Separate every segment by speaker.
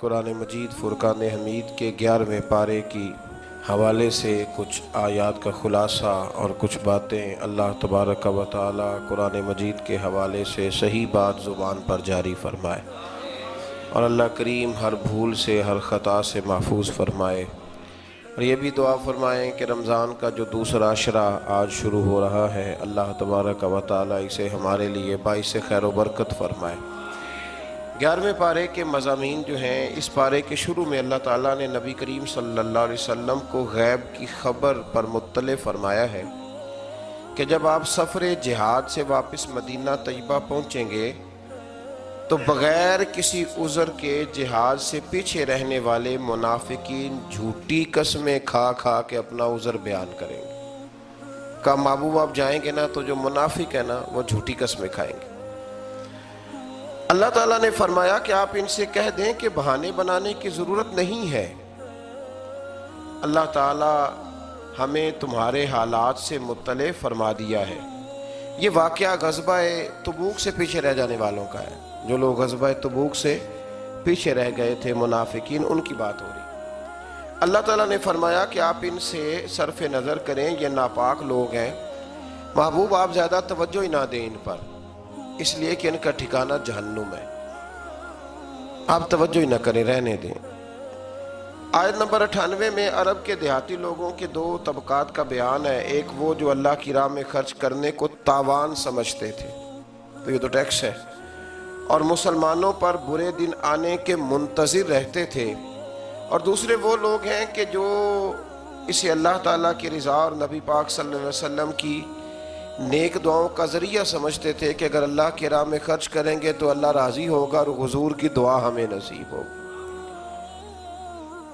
Speaker 1: قرآن مجید فرقان حمید کے 11ویں پارے کی حوالے سے کچھ آیات کا خلاصہ اور کچھ باتیں اللہ تبارک و تعالی قرآن مجید کے حوالے سے صحیح بات زبان پر جاری فرمائے اور اللہ کریم ہر بھول سے ہر خطا سے محفوظ فرمائے، اور یہ بھی دعا فرمائیں کہ رمضان کا جو دوسرا عشرہ آج شروع ہو رہا ہے اللہ تبارک و تعالی اسے ہمارے لیے باعث خیر و برکت فرمائے۔ 11ویں پارے کے مضامین جو ہیں، اس پارے کے شروع میں اللہ تعالیٰ نے نبی کریم صلی اللہ علیہ وسلم کو غیب کی خبر پر مطلع فرمایا ہے کہ جب آپ سفر جہاد سے واپس مدینہ طیبہ پہنچیں گے تو بغیر کسی عذر کے جہاد سے پیچھے رہنے والے منافقین جھوٹی قسمیں کھا کھا کے اپنا عذر بیان کریں گے۔ کہا محبوب آپ جائیں گے نا تو جو منافق ہے نا وہ جھوٹی قسمیں کھائیں گے۔ اللہ تعالیٰ نے فرمایا کہ آپ ان سے کہہ دیں کہ بہانے بنانے کی ضرورت نہیں ہے، اللہ تعالیٰ ہمیں تمہارے حالات سے مطلع فرما دیا ہے۔ یہ واقعہ غزوہ تبوک سے پیچھے رہ جانے والوں کا ہے، جو لوگ غزوہ تبوک سے پیچھے رہ گئے تھے منافقین، ان کی بات ہو رہی۔ اللہ تعالیٰ نے فرمایا کہ آپ ان سے صرف نظر کریں، یہ ناپاک لوگ ہیں، محبوب آپ زیادہ توجہ ہی نہ دیں ان پر، اس لیے کہ ان کا ٹھکانہ جہنم ہے، آپ توجہ ہی نہ کریں، رہنے دیں۔ آیت نمبر 98 میں عرب کے دیہاتی لوگوں کے دو طبقات کا بیان ہے، ایک وہ جو اللہ کی راہ میں خرچ کرنے کو تاوان سمجھتے تھے، تو یہ تو ٹیکس ہے، اور مسلمانوں پر برے دن آنے کے منتظر رہتے تھے، اور دوسرے وہ لوگ ہیں کہ جو اسے اللہ تعالیٰ کی رضا اور نبی پاک صلی اللہ علیہ وسلم کی نیک دعاؤں کا ذریعہ سمجھتے تھے کہ اگر اللہ کی راہ میں خرچ کریں گے تو اللہ راضی ہوگا اور حضور کی دعا ہمیں نصیب ہوگی۔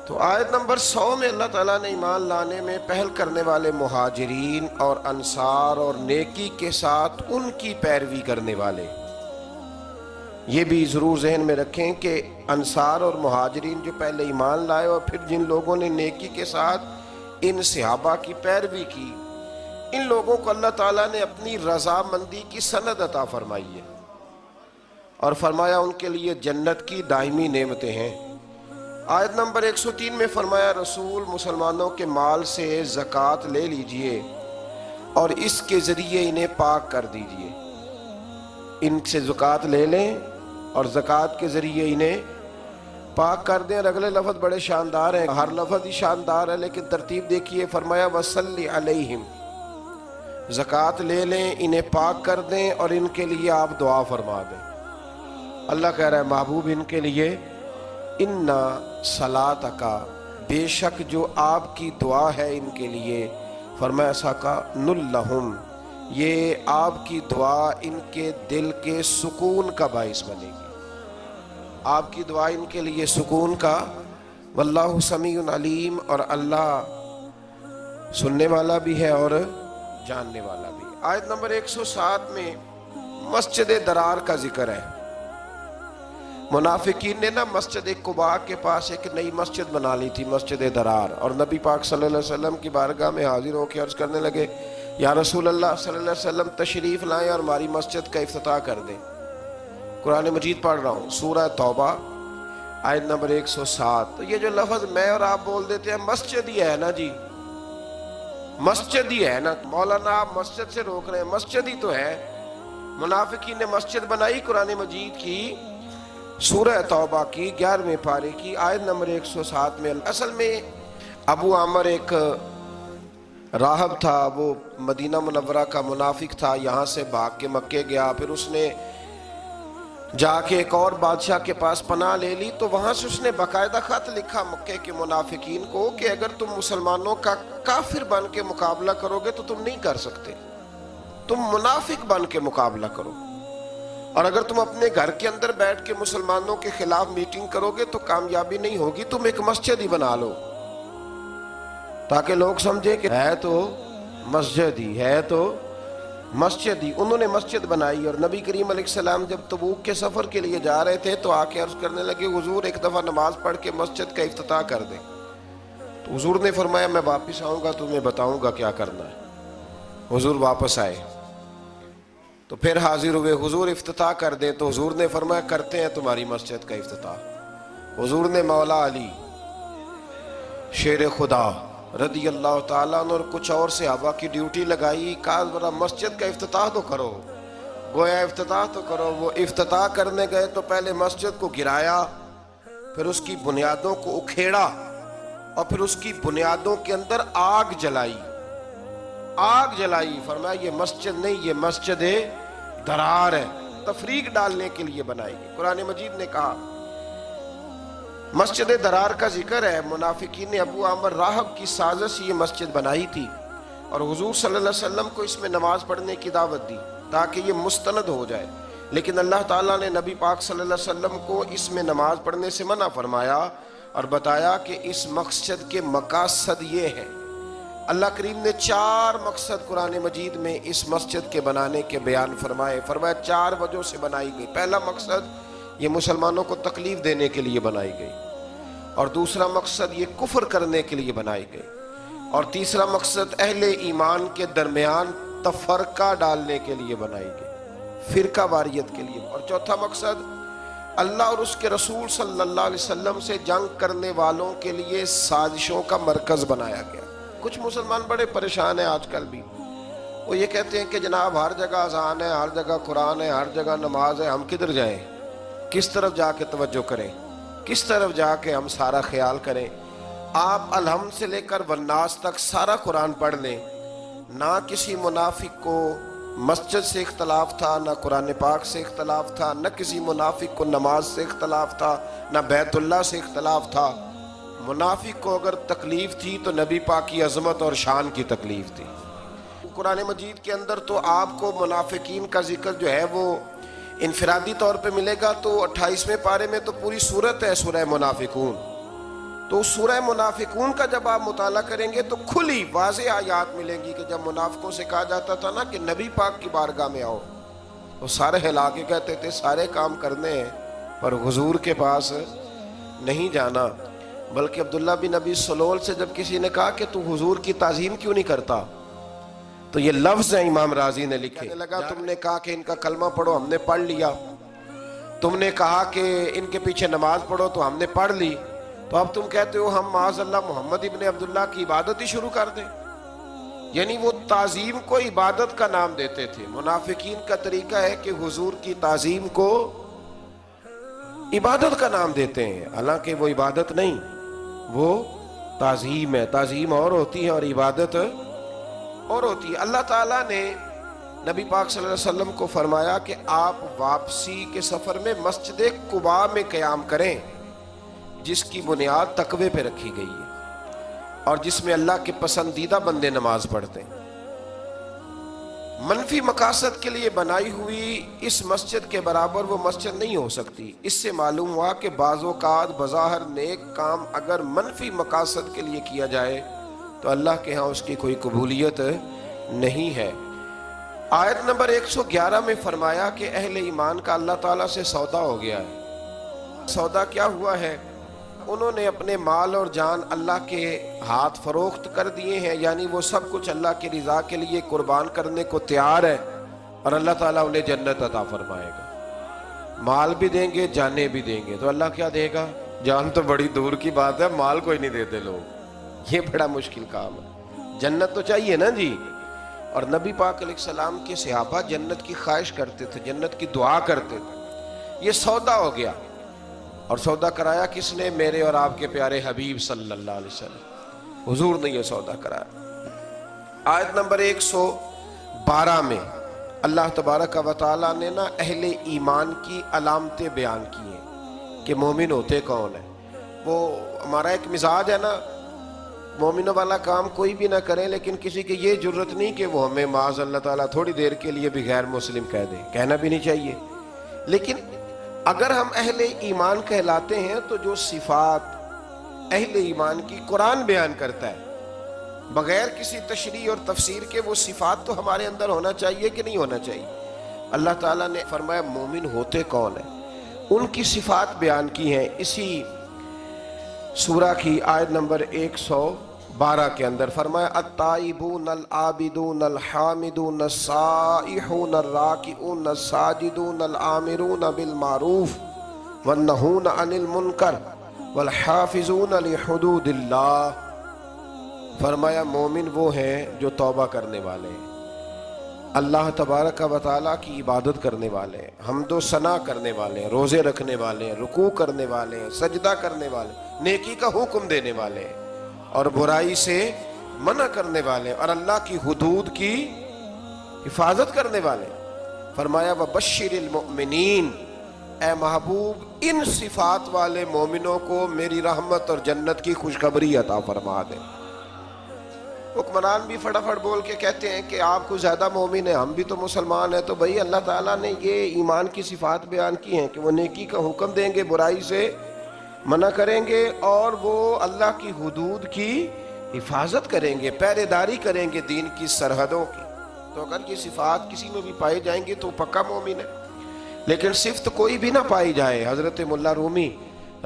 Speaker 1: تو آیت نمبر 100 میں اللہ تعالیٰ نے ایمان لانے میں پہل کرنے والے مہاجرین اور انصار اور نیکی کے ساتھ ان کی پیروی کرنے والے، یہ بھی ضرور ذہن میں رکھیں کہ انصار اور مہاجرین جو پہلے ایمان لائے اور پھر جن لوگوں نے نیکی کے ساتھ ان صحابہ کی پیروی کی، ان لوگوں کو اللہ تعالیٰ نے اپنی رضامندی کی سند عطا فرمائی ہے، اور فرمایا ان کے لیے جنت کی دائمی نعمتیں ہیں۔ آیت نمبر 103 میں فرمایا رسول مسلمانوں کے مال سے زکوٰۃ لے لیجئے اور اس کے ذریعے انہیں پاک کر دیجئے، ان سے زکوٰۃ لے لیں اور زکوٰۃ کے ذریعے انہیں پاک کر دیں۔ اور اگلے لفظ بڑے شاندار ہیں، ہر لفظ ہی شاندار ہے لیکن ترتیب دیکھیے، فرمایا وَصَلِّ عَلَيْهِمْ، زکوٰۃ لے لیں، انہیں پاک کر دیں اور ان کے لیے آپ دعا فرما دیں۔ اللہ کہہ رہا ہے محبوب ان کے لیے اِنَّ صَلَاتَكَ، بے شک جو آپ کی دعا ہے ان کے لیے، فرمایا سَكَنٌ لَهُمْ، یہ آپ کی دعا ان کے دل کے سکون کا باعث بنے گی، آپ کی دعا ان کے لیے سکون کا، واللہ سمیع علیم، اور اللہ سننے والا بھی ہے اور جاننے والا بھی۔ آیت نمبر 107 میں مسجد درار کا ذکر ہے۔ منافقین نے نا مسجد قباء کے پاس ایک نئی مسجد بنا لی تھی، مسجد درار، اور نبی پاک صلی اللہ علیہ وسلم کی بارگاہ میں حاضر ہو کے عرض کرنے لگے یا رسول اللہ صلی اللہ علیہ وسلم تشریف لائیں اور ہماری مسجد کا افتتاح کر دیں۔ قرآن مجید پڑھ رہا ہوں، سورہ توبہ آیت نمبر 107۔ تو یہ جو لفظ میں اور آپ بول دیتے ہیں مسجد ہی ہے نا جی، مسجد ہی ہے نا، مولانا آپ مسجد سے روک رہے ہیں، مسجد ہی تو ہے۔ منافقین نے مسجد بنائی قرآن مجید کی سورہ توبہ کی 11ویں پارے کی آیت نمبر 107 میں۔ اصل میں ابو عامر ایک راہب تھا، وہ مدینہ منورہ کا منافق تھا، یہاں سے بھاگ کے مکے گیا، پھر اس نے جا کے ایک اور بادشاہ کے پاس پناہ لے لی، تو وہاں سے اس نے باقاعدہ خط لکھا مکے کے منافقین کو کہ اگر تم مسلمانوں کا کافر بن کے مقابلہ کرو گے تو تم نہیں کر سکتے، تم منافق بن کے مقابلہ کرو، اور اگر تم اپنے گھر کے اندر بیٹھ کے مسلمانوں کے خلاف میٹنگ کرو گے تو کامیابی نہیں ہوگی، تم ایک مسجد ہی بنا لو تاکہ لوگ سمجھے کہ ہے تو مسجد ہی ہے، تو مسجد ہی۔ انہوں نے مسجد بنائی، اور نبی کریم علیہ السلام جب تبوک کے سفر کے لیے جا رہے تھے تو آ کے عرض کرنے لگے حضور ایک دفعہ نماز پڑھ کے مسجد کا افتتاح کر دیں، تو حضور نے فرمایا میں واپس آؤں گا تمہیں بتاؤں گا کیا کرنا ہے۔ حضور واپس آئے تو پھر حاضر ہوئے، حضور افتتاح کر دیں، تو حضور نے فرمایا کرتے ہیں تمہاری مسجد کا افتتاح۔ حضور نے مولا علی شیر خدا رضی اللہ تعالیٰ عنہ اور کچھ اور صحابہ کی ڈیوٹی لگائی، کہا ذرا مسجد کا افتتاح تو کرو، گویا افتتاح تو کرو۔ وہ افتتاح کرنے گئے تو پہلے مسجد کو گرایا، پھر اس کی بنیادوں کو اکھیڑا، اور پھر اس کی بنیادوں کے اندر آگ جلائی، آگ جلائی۔ فرمایا یہ مسجد نہیں، یہ مسجد درار ہے، تفریق ڈالنے کے لیے بنائی گئی۔ قرآن مجید نے کہا، مسجد درار کا ذکر ہے، منافقین نے ابو عامر راہب کی سازش یہ مسجد بنائی تھی، اور حضور صلی اللہ علیہ وسلم کو اس میں نماز پڑھنے کی دعوت دی تاکہ یہ مستند ہو جائے، لیکن اللہ تعالیٰ نے نبی پاک صلی اللہ علیہ وسلم کو اس میں نماز پڑھنے سے منع فرمایا اور بتایا کہ اس مقصد کے مقاصد یہ ہیں۔ اللہ کریم نے 4 مقصد قرآن مجید میں اس مسجد کے بنانے کے بیان فرمائے۔ فرمایا 4 وجہ سے بنائی گئی۔ پہلا مقصد یہ مسلمانوں کو تکلیف دینے کے لیے بنائی گئی، اور دوسرا مقصد یہ کفر کرنے کے لیے بنائی گئی، اور تیسرا مقصد اہل ایمان کے درمیان تفرقہ ڈالنے کے لیے بنائی گئی، فرقہ واریت کے لیے، اور چوتھا مقصد اللہ اور اس کے رسول صلی اللہ علیہ وسلم سے جنگ کرنے والوں کے لیے سازشوں کا مرکز بنایا گیا۔ کچھ مسلمان بڑے پریشان ہیں آج کل بھی، وہ یہ کہتے ہیں کہ جناب ہر جگہ اذان ہے، ہر جگہ قرآن ہے، ہر جگہ نماز ہے، ہم کدھر جائیں، کس طرف جا کے توجہ کریں، کس طرف جا کے ہم سارا خیال کریں۔ آپ الحمد سے لے کر والناس تک سارا قرآن پڑھ لیں، نہ کسی منافق کو مسجد سے اختلاف تھا، نہ قرآن پاک سے اختلاف تھا، نہ کسی منافق کو نماز سے اختلاف تھا، نہ بیت اللہ سے اختلاف تھا۔ منافق کو اگر تکلیف تھی تو نبی پاک کی عظمت اور شان کی تکلیف تھی۔ قرآن مجید کے اندر تو آپ کو منافقین کا ذکر جو ہے وہ انفرادی طور پہ ملے گا، تو 28ویں پارے میں تو پوری سورت ہے سورہ منافقون۔ تو سورہ منافقون کا جب آپ مطالعہ کریں گے تو کھلی واضح آیات ملیں گی کہ جب منافقوں سے کہا جاتا تھا نا کہ نبی پاک کی بارگاہ میں آؤ، وہ سارے ہلا کے کہتے تھے سارے کام کرنے ہیں پر حضور کے پاس نہیں جانا۔ بلکہ عبداللہ بن ابی سلول سے جب کسی نے کہا کہ تو حضور کی تعظیم کیوں نہیں کرتا، تو یہ لفظ ہیں امام رازی نے لکھے، لگا تم نے کہا کہ ان کا کلمہ پڑھو، ہم نے پڑھ لیا، تم نے کہا کہ ان کے پیچھے نماز پڑھو تو ہم نے پڑھ لی، تو اب تم کہتے ہو ہم معاذ اللہ محمد ابن عبداللہ کی عبادت ہی شروع کر دیں۔ یعنی وہ تعظیم کو عبادت کا نام دیتے تھے۔ منافقین کا طریقہ ہے کہ حضور کی تعظیم کو عبادت کا نام دیتے ہیں، حالانکہ وہ عبادت نہیں، وہ تعظیم ہے۔ تعظیم اور ہوتی ہے اور عبادت اور ہوتی ہے۔ اللہ تعالیٰ نے نبی پاک صلی اللہ علیہ وسلم کو فرمایا کہ آپ واپسی کے سفر میں مسجد قباء میں قیام کریں، جس کی بنیاد تقوی پہ رکھی گئی ہے اور جس میں اللہ کے پسندیدہ بندے نماز پڑھتے ہیں۔ منفی مقاصد کے لیے بنائی ہوئی اس مسجد کے برابر وہ مسجد نہیں ہو سکتی۔ اس سے معلوم ہوا کہ بعض اوقات بظاہر نیک کام اگر منفی مقاصد کے لیے کیا جائے تو اللہ کے ہاں اس کی کوئی قبولیت نہیں ہے۔ آیت نمبر 111 میں فرمایا کہ اہل ایمان کا اللہ تعالیٰ سے سودا ہو گیا ہے۔ سودا کیا ہوا ہے؟ انہوں نے اپنے مال اور جان اللہ کے ہاتھ فروخت کر دیے ہیں، یعنی وہ سب کچھ اللہ کی رضا کے لیے قربان کرنے کو تیار ہے، اور اللہ تعالیٰ انہیں جنت عطا فرمائے گا۔ مال بھی دیں گے، جانیں بھی دیں گے، تو اللہ کیا دے گا؟ جان تو بڑی دور کی بات ہے، مال کوئی نہیں دیتے لوگ، یہ بڑا مشکل کام ہے۔ جنت تو چاہیے نا جی۔ اور نبی پاک علیہ السلام کے صحابہ جنت کی خواہش کرتے تھے، جنت کی دعا کرتے تھے۔ یہ سودا ہو گیا، اور سودا کرایا کس نے؟ میرے اور آپ کے پیارے حبیب صلی اللہ علیہ وسلم، حضور نے یہ سودا کرایا۔ آیت نمبر 112 میں اللہ تبارک و تعالیٰ نے نا اہل ایمان کی علامتیں بیان کی ہیں کہ مومن ہوتے کون ہیں۔ وہ ہمارا ایک مزاج ہے نا، مومنوں والا کام کوئی بھی نہ کریں، لیکن کسی کی یہ جرت نہیں کہ وہ ہمیں معاذ اللہ تعالیٰ تھوڑی دیر کے لیے بھی غیر مسلم کہہ دیں، کہنا بھی نہیں چاہیے۔ لیکن اگر ہم اہل ایمان کہلاتے ہیں تو جو صفات اہل ایمان کی قرآن بیان کرتا ہے بغیر کسی تشریح اور تفسیر کے، وہ صفات تو ہمارے اندر ہونا چاہیے کہ نہیں ہونا چاہیے۔ اللہ تعالیٰ نے فرمایا مومن ہوتے کون ہیں، ان کی صفات بیان کی ہیں اسی سورہ کی آیت نمبر 112 کے اندر۔ فرمایا التائبون العابدون الحامدون السائحون الراکعون الساجدون الآمرون بالمعروف والنہون عن المنکر والحافظون لحدود اللہ، فرمایا مومن وہ ہیں جو توبہ کرنے والے ہیں، اللہ تبارک و تعالیٰ کی عبادت کرنے والے ہیں، حمد و ثنا کرنے والے ہیں، روزے رکھنے والے ہیں، رکوع کرنے والے ہیں، سجدہ کرنے والے ہیں، نیکی کا حکم دینے والے ہیں اور برائی سے منع کرنے والے ہیں اور اللہ کی حدود کی حفاظت کرنے والے ہیں۔ فرمایا وَبَشِّرِ الْمُؤْمِنِينَ، اے محبوب ان صفات والے مومنوں کو میری رحمت اور جنت کی خوشخبری عطا فرما دے۔ حکمران بھی فٹافٹ بول کے کہتے ہیں کہ آپ کو زیادہ مومن ہیں، ہم بھی تو مسلمان ہیں، تو بھئی اللہ تعالیٰ نے یہ ایمان کی صفات بیان کی ہیں کہ وہ نیکی کا حکم دیں گے، برائی سے منع کریں گے اور وہ اللہ کی حدود کی حفاظت کریں گے، پہرے داری کریں گے دین کی سرحدوں کی۔ تو اگر یہ صفات کسی میں بھی پائی جائیں گی تو پکا مومن ہے، لیکن صفت کوئی بھی نہ پائی جائے۔ حضرت مولا رومی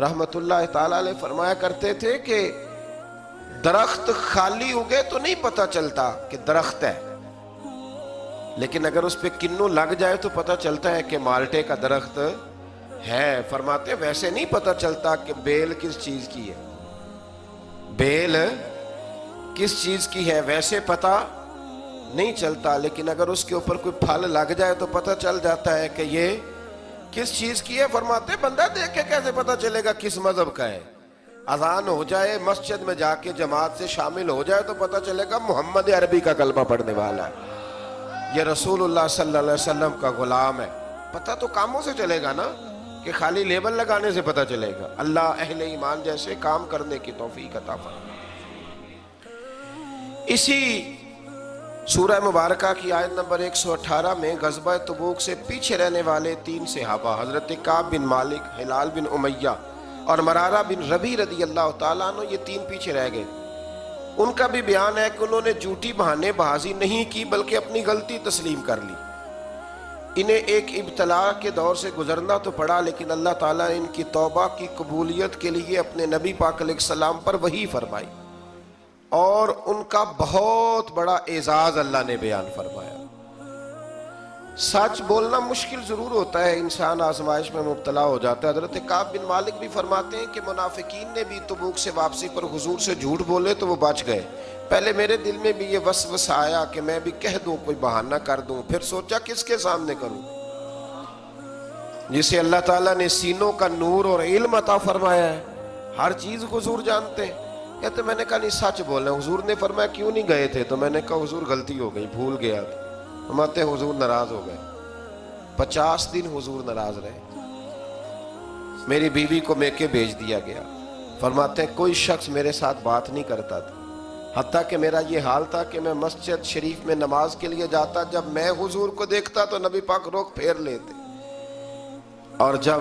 Speaker 1: رحمت اللہ تعالیٰ علیہ فرمایا کرتے تھے کہ درخت خالی اگے تو نہیں پتہ چلتا کہ درخت ہے، لیکن اگر اس پہ کنوں لگ جائے تو پتہ چلتا ہے کہ مالٹے کا درخت ہے۔ فرماتے ہیں ویسے نہیں پتہ چلتا کہ بیل کس چیز کی ہے، بیل کس چیز کی ہے ویسے پتہ نہیں چلتا، لیکن اگر اس کے اوپر کوئی پھل لگ جائے تو پتہ چل جاتا ہے کہ یہ کس چیز کی ہے۔ فرماتے ہیں بندہ دیکھ کے کیسے پتہ چلے گا کس مذہب کا ہے؟ اذان ہو جائے، مسجد میں جا کے جماعت سے شامل ہو جائے تو پتہ چلے گا محمد عربی کا کلمہ پڑھنے والا ہے، یہ رسول اللہ صلی اللہ علیہ وسلم کا غلام ہے۔ پتہ تو کاموں سے چلے گا نا، کہ خالی لیبل لگانے سے پتہ چلے گا۔ اللہ اہل ایمان جیسے کام کرنے کی توفیق عطا فرمائے۔ اسی سورہ مبارکہ کی آیت نمبر 118 میں غزوہ تبوک سے پیچھے رہنے والے 3 صحابہ حضرت کعب بن مالک، ہلال بن امیہ اور مرارہ بن ربیع رضی اللہ تعالیٰ عنہ، یہ 3 پیچھے رہ گئے۔ ان کا بھی بیان ہے کہ انہوں نے جھوٹی بہانے بازی نہیں کی بلکہ اپنی غلطی تسلیم کر لی۔ انہیں ایک ابتلا کے دور سے گزرنا تو پڑا، لیکن اللہ تعالیٰ نے ان کی توبہ کی قبولیت کے لیے اپنے نبی پاک علیہ السلام پر وحی فرمائی اور ان کا بہت بڑا اعزاز اللہ نے بیان فرمایا۔ سچ بولنا مشکل ضرور ہوتا ہے، انسان آزمائش میں مبتلا ہو جاتا ہے۔ حضرت کعب بن مالک بھی فرماتے ہیں کہ منافقین نے بھی تبوک سے واپسی پر حضور سے جھوٹ بولے تو وہ بچ گئے۔ پہلے میرے دل میں بھی یہ وسوسہ آیا کہ میں بھی کہہ دوں، کوئی بہانہ کر دوں، پھر سوچا کس کے سامنے کروں؟ جسے اللہ تعالیٰ نے سینوں کا نور اور علم عطا فرمایا ہے، ہر چیز حضور جانتے ہیں۔ کہتے میں نے کہا نہیں سچ بولنا۔ حضور نے فرمایا کیوں نہیں گئے تھے؟ تو میں نے کہا حضور غلطی ہو گئی، بھول گیا تھا۔ فرماتے حضور ناراض ہو گئے، 50 دن حضور ناراض رہے۔ میری بیوی کو میکے بھیج دیا گیا۔ فرماتے ہیں کوئی شخص میرے ساتھ بات نہیں کرتا تھا، حتیٰ کہ میرا یہ حال تھا کہ میں مسجد شریف میں نماز کے لیے جاتا، جب میں حضور کو دیکھتا تو نبی پاک روک پھیر لیتے، اور جب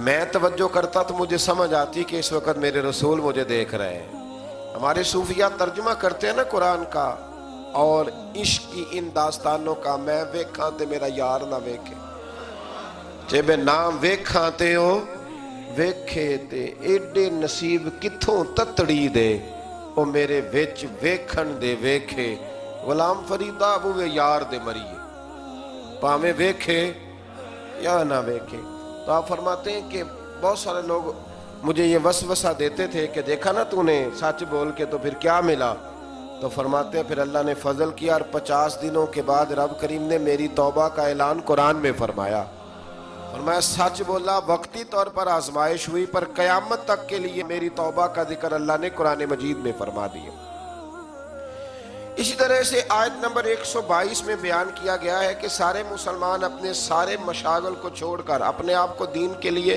Speaker 1: میں توجہ کرتا تو مجھے سمجھ آتی کہ اس وقت میرے رسول مجھے دیکھ رہے ہیں۔ ہمارے صوفیہ ترجمہ کرتے ہیں نا قرآن کا اور عشق کی ان داستانوں کا، میں ویکھاں تے میرا یار نہ ویکھے، جے میں نام ویکھاں تے ہو ویکھے تے ایڈے نصیب کتھوں تتڑی دے، او میرے وچ ویکھن دے ویکھے، غلام فریدہ بوے یار دے مریے، پاویں ویکھے یا نہ ویکھے۔ تو آپ فرماتے ہیں کہ بہت سارے لوگ مجھے یہ وسوسہ دیتے تھے کہ دیکھا نا تو نے سچ بول کے تو پھر کیا ملا؟ تو فرماتے ہیں پھر اللہ نے فضل کیا اور 50 دنوں کے بعد رب کریم نے میری توبہ کا اعلان قرآن میں فرمایا۔ فرمایا سچ بولا، وقتی طور پر آزمائش ہوئی، پر قیامت تک کے لیے میری توبہ کا ذکر اللہ نے قرآن مجید میں فرما دیا۔ اسی طرح سے آیت نمبر 122 میں بیان کیا گیا ہے کہ سارے مسلمان اپنے سارے مشاغل کو چھوڑ کر اپنے آپ کو دین کے لیے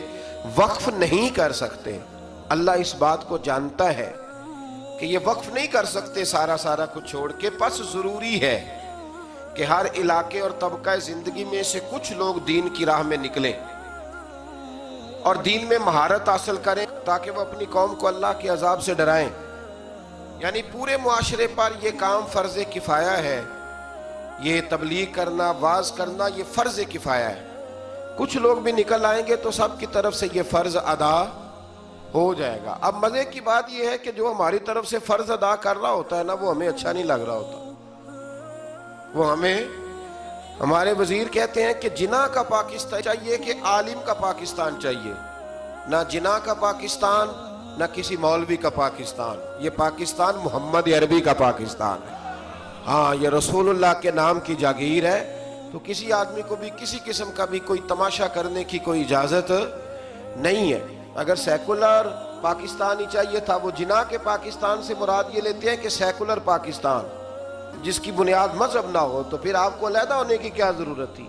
Speaker 1: وقف نہیں کر سکتے۔ اللہ اس بات کو جانتا ہے کہ یہ وقف نہیں کر سکتے سارا کچھ چھوڑ کے، پس ضروری ہے کہ ہر علاقے اور طبقہ زندگی میں سے کچھ لوگ دین کی راہ میں نکلیں اور دین میں مہارت حاصل کریں تاکہ وہ اپنی قوم کو اللہ کے عذاب سے ڈرائیں۔ یعنی پورے معاشرے پر یہ کام فرض کفایہ ہے، یہ تبلیغ کرنا، واعظ کرنا یہ فرض کفایہ ہے۔ کچھ لوگ بھی نکل آئیں گے تو سب کی طرف سے یہ فرض ادا ہو جائے گا۔ اب مزے کی بات یہ ہے کہ جو ہماری طرف سے فرض ادا کر رہا ہوتا ہے نا، وہ ہمیں اچھا نہیں لگ رہا ہوتا۔ وہ ہمارے وزیر کہتے ہیں کہ جناح کا پاکستان چاہیے کہ عالم کا پاکستان چاہیے، نہ جناح کا پاکستان نہ کسی مولوی کا پاکستان، یہ پاکستان محمد عربی کا پاکستان ہے۔ ہاں، یہ رسول اللہ کے نام کی جاگیر ہے، تو کسی آدمی کو بھی کسی قسم کا بھی کوئی تماشا کرنے کی کوئی اجازت نہیں ہے۔ اگر سیکولر پاکستان ہی چاہیے تھا، وہ جناح کے پاکستان سے مراد یہ لیتے ہیں کہ سیکولر پاکستان، جس کی بنیاد مذہب نہ ہو، تو پھر آپ کو علیحدہ ہونے کی کیا ضرورت تھی؟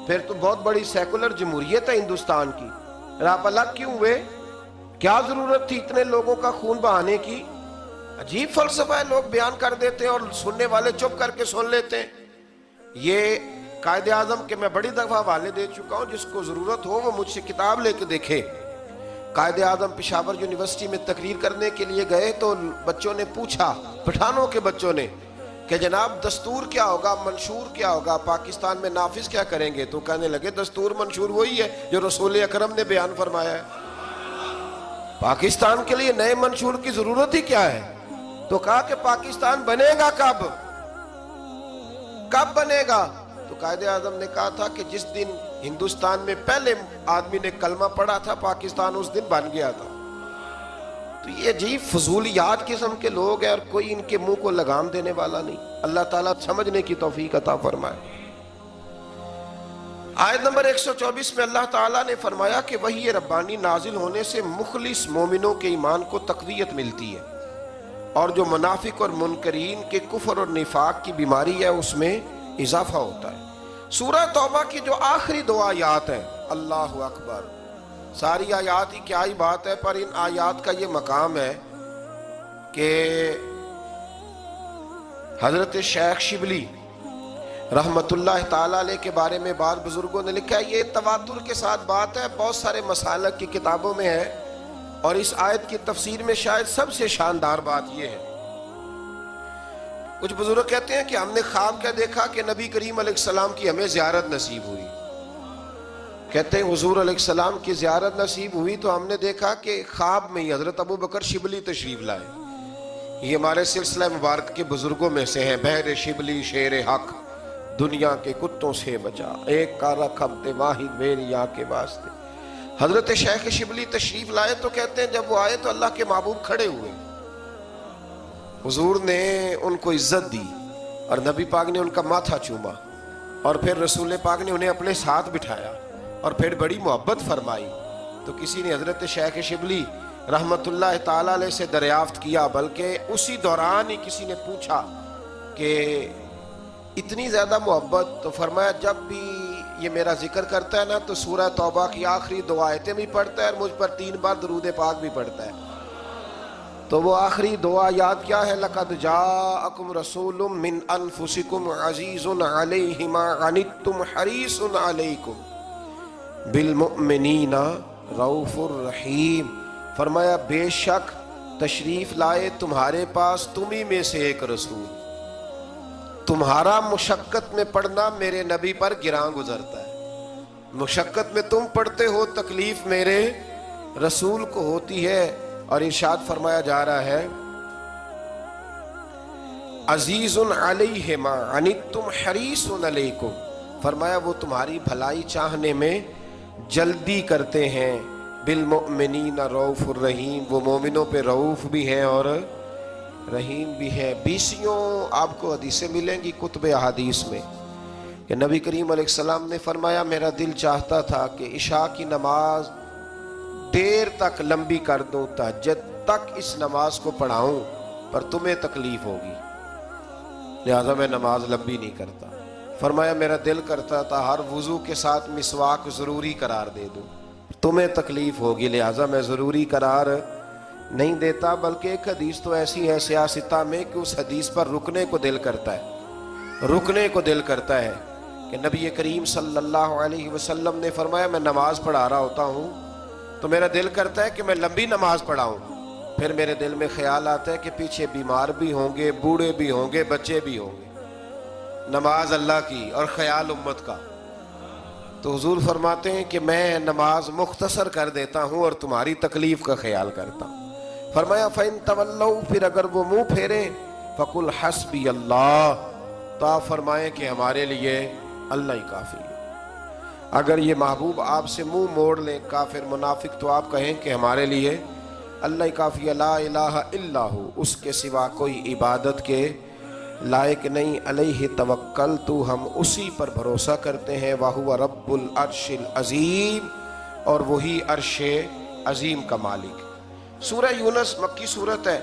Speaker 1: پھر تو بہت بڑی سیکولر جمہوریت ہے ہندوستان کی، پھر آپ الگ کیوں ہوئے؟ کیا ضرورت تھی اتنے لوگوں کا خون بہانے کی؟ عجیب فلسفہ ہے، لوگ بیان کر دیتے ہیں اور سننے والے چپ کر کے سن لیتے ہیں۔ یہ قائد اعظم کے میں بڑی دفعہ حوالے دے چکا ہوں، جس کو ضرورت ہو وہ مجھ سے کتاب لے کے دیکھے۔ قائد اعظم پشاور یونیورسٹی میں تقریر کرنے کے لیے گئے تو بچوں نے پوچھا، پٹھانوں کے بچوں نے، کہ جناب دستور کیا ہوگا، منشور کیا ہوگا، پاکستان میں نافذ کیا کریں گے؟ تو کہنے لگے دستور منشور وہی ہے جو رسول اکرم نے بیان فرمایا ہے، پاکستان کے لیے نئے منشور کی ضرورت ہی کیا ہے؟ تو کہا کہ پاکستان بنے گا کب بنے گا؟ تو قائد اعظم نے کہا تھا کہ جس دن ہندوستان میں پہلے آدمی نے کلمہ پڑھا تھا، پاکستان اس دن بن گیا تھا۔ تو یہ عجیب فضولیات قسم کے لوگ ہیں اور کوئی ان کے منہ کو لگام دینے والا نہیں۔ اللہ تعالیٰ سمجھنے کی توفیق عطا فرمائے۔ آیت نمبر 124 میں اللہ تعالیٰ نے فرمایا کہ وحی ربانی نازل ہونے سے مخلص مومنوں کے ایمان کو تقویت ملتی ہے، اور جو منافق اور منکرین کے کفر اور نفاق کی بیماری ہے اس میں اضافہ ہوتا ہے۔ سورہ توبہ کی جو آخری دو آیات ہیں، اللہ اکبر، ساری آیات ہی کیا ہی بات ہے، پر ان آیات کا یہ مقام ہے کہ حضرت شیخ شبلی رحمت اللہ تعالیٰ علیہ کے بارے میں بعض بزرگوں نے لکھا ہے، یہ تواتر کے ساتھ بات ہے، بہت سارے مسالک کی کتابوں میں ہے، اور اس آیت کی تفسیر میں شاید سب سے شاندار بات یہ ہے۔ کچھ بزرگ کہتے ہیں کہ ہم نے خواب کیا دیکھا کہ نبی کریم علیہ السلام کی ہمیں زیارت نصیب ہوئی۔ کہتے ہیں حضور علیہ السلام کی زیارت نصیب ہوئی تو ہم نے دیکھا کہ خواب میں ہی حضرت ابو بکر شبلی تشریف لائے۔ یہ ہمارے سلسلہ مبارک کے بزرگوں میں سے ہیں، بہر شبلی شیر حق دنیا کے کتوں سے بچا، ایک کا رکھب واحد میری آ کے واسطے۔ حضرت شیخ شبلی تشریف لائے تو کہتے ہیں جب وہ آئے تو اللہ کے محبوب کھڑے ہوئے، حضور نے ان کو عزت دی اور نبی پاک نے ان کا ماتھا چوما، اور پھر رسول پاک نے انہیں اپنے ساتھ بٹھایا اور پھر بڑی محبت فرمائی۔ تو کسی نے حضرت شیخ شبلی رحمت اللہ تعالیٰ علیہ سے دریافت کیا، بلکہ اسی دوران ہی کسی نے پوچھا کہ اتنی زیادہ محبت؟ تو فرمایا جب بھی یہ میرا ذکر کرتا ہے نا تو سورہ توبہ کی آخری دو آیتیں بھی پڑھتا ہے اور مجھ پر 3 بار درود پاک بھی پڑھتا ہے۔ تو وہ آخری دو آیات کیا ہے؟ لَقَدْ جَاءَكُمْ رَسُولٌ مِّنْ أَنفُسِكُمْ عَزِيزٌ عَلَيْهِ مَا عَنِتُّمْ حَرِيصٌ عَلَيْكُمْ بِالْمُؤْمِنِينَ رَءُوفٌ رَحِيمٌ۔ فرمایا بے شک تشریف لائے تمہارے پاس تمہیں میں سے ایک رسول، تمہارا مشقت میں پڑھنا میرے نبی پر گراں گزرتا ہے، مشقت میں تم پڑھتے ہو، تکلیف میرے رسول کو ہوتی ہے۔ اور ارشاد فرمایا جا رہا ہے عزیز علیہ ما عنتم حریص علیکم، فرمایا وہ تمہاری بھلائی چاہنے میں جلدی کرتے ہیں، بالمؤمنین رؤوف الرحیم، وہ مومنوں پہ رؤوف بھی ہیں اور رحیم بھی ہے۔ 20 آپ کو حدیثیں ملیں گی کتب احادیث میں کہ نبی کریم علیہ السلام نے فرمایا میرا دل چاہتا تھا کہ عشاء کی نماز دیر تک لمبی کر دوں، تہجد تک اس نماز کو پڑھاؤں، پر تمہیں تکلیف ہوگی لہذا میں نماز لمبی نہیں کرتا۔ فرمایا میرا دل کرتا تھا ہر وضو کے ساتھ مسواک ضروری قرار دے دوں، تمہیں تکلیف ہوگی لہذا میں ضروری قرار نہیں دیتا۔ بلکہ ایک حدیث تو ایسی ہے سیاستہ میں کہ اس حدیث پر رکنے کو دل کرتا ہے کہ نبی کریم صلی اللہ علیہ وسلم نے فرمایا میں نماز پڑھا رہا ہوتا ہوں تو میرا دل کرتا ہے کہ میں لمبی نماز پڑھاؤں، پھر میرے دل میں خیال آتا ہے کہ پیچھے بیمار بھی ہوں گے، بوڑھے بھی ہوں گے، بچے بھی ہوں گے، نماز اللہ کی اور خیال امت کا۔ تو حضور فرماتے ہیں کہ میں نماز مختصر کر دیتا ہوں اور تمہاری تکلیف کا خیال کرتا ہوں۔ فرمایا فَإِن تَوَلَّوْا، پھر اگر وہ منہ پھیریں، فَقُلْ حَسْبِيَ اللَّهُ، تو آپ فرمائیں کہ ہمارے لیے اللہ ہی کافی ہے۔ اگر یہ محبوب آپ سے منہ موڑ لیں کافر منافق تو آپ کہیں کہ ہمارے لیے اللہ کافی لا الہ الا ہو، اس کے سوا کوئی عبادت کے لائق نہیں، علیہ توکلت، ہم اسی پر بھروسہ کرتے ہیں، وَهُوَ رب العرش العظیم، اور وہی عرش عظیم کا مالک۔ سورہ یونس مکی سورت ہے،